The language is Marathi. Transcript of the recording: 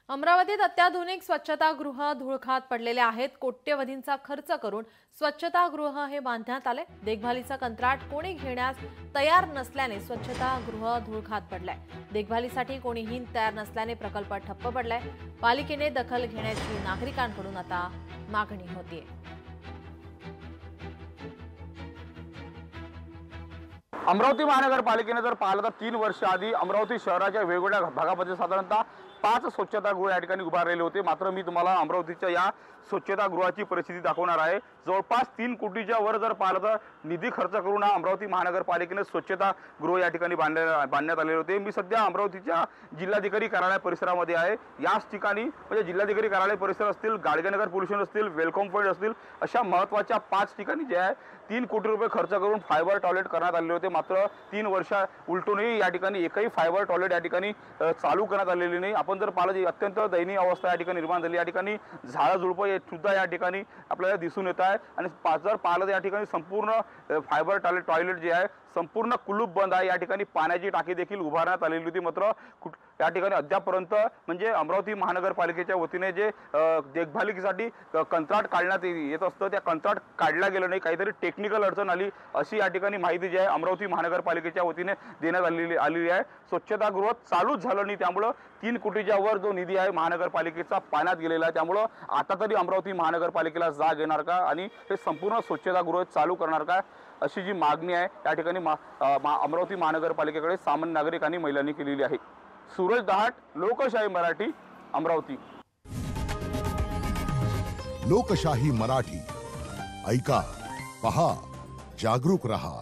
अमरावतीत अत्याधुनिक स्वच्छतागृह धूळखात पडलेले आहेत। कोट्यवधींचा खर्च करून स्वच्छतागृह हे बांधण्यात आले। देखभालीचा कंत्राट कोणी घेण्यास तयार नसल्याने स्वच्छतागृह धूळखात पडलाय। देखभालीसाठी कोणीही तयार नसल्याने प्रकल्प ठप्प पडलाय। पालिकेने दखल घेण्याची नागरिकांकडून आता मागणी होतीये। अमरावती महानगरपालिकेने जर पाहिलं तर 3 वर्ष आधी अमरावती शहराच्या वेगवेगळ्या भागामध्ये साधारणतः 5 स्वच्छतागृह या ठिकाणी उभारलेले होते। मात्र मी तुम्हाला अमरावतीच्या या स्वच्छतागृहाची परिस्थिती दाखवणार आहे। जवळपास 3 कोटीच्या वर जर पाहिलं तर निधी खर्च करून अमरावती महानगरपालिकेने स्वच्छतागृह या ठिकाणी बांधण्यात आलेले होते। मी सध्या अमरावतीच्या जिल्हाधिकारी कार्यालय परिसरामध्ये आहे। याच ठिकाणी म्हणजे जिल्हाधिकारी कार्यालय परिसर असतील, गाडगेनगर पोलीस स्टेशन असतील, वेलकम पॉइंट असतील, अशा महत्त्वाच्या 5 ठिकाणी जे आहे 3 कोटी रुपये खर्च करून फायबर टॉयलेट करण्यात आलेले होते। मात्र 3 वर्ष उलटूनही या ठिकाणी एकही फायबर टॉयलेट या ठिकाणी चालू करण्यात आलेली नाही। आपण जर पाहिलं अत्यंत दयनीय अवस्था या ठिकाणी निर्माण झाली। या ठिकाणी झाडं झुडपं सुद्धा या ठिकाणी आपल्याला दिसून येत आहे। आणि जर पाहिलं तर या ठिकाणी संपूर्ण फायबर टॉयलेट जे आहे संपूर्ण कुलूप बंद आहे। या ठिकाणी पाण्याची टाकी देखील उभारण्यात आलेली होती। मात्र या ठिकाणी अद्यापर्यंत म्हणजे अमरावती महानगरपालिकेच्या वतीने जे देखभालीसाठी कंत्राट काढण्यात येत असतं त्या कंत्राट काढला गेलं नाही। काहीतरी टेक्निकल अडचण आली अशी या ठिकाणी माहिती जी आहे अमरावती महानगरपालिकेच्या वतीने देण्यात आलेली आहे। स्वच्छतागृह चालूच झालं नाही, त्यामुळे 3 कोटीच्या वर जो निधी आहे महानगरपालिकेचा पाण्यात गेलेला आहे। त्यामुळे आता तरी अमरावती महानगरपालिकेला जाग येणार का आणि हे संपूर्ण स्वच्छतागृह चालू करणार का अशी जी मागणी आहे या ठिकाणी अमरावती महानगरपालिकेकडे सामान्य नागरिक आणि महिलांनी केलेली आहे। सूरज दहाट, लोकशाही मराठी, अमरावती। लोकशाही मराठी ऐका, पहा, जागरूक रहा।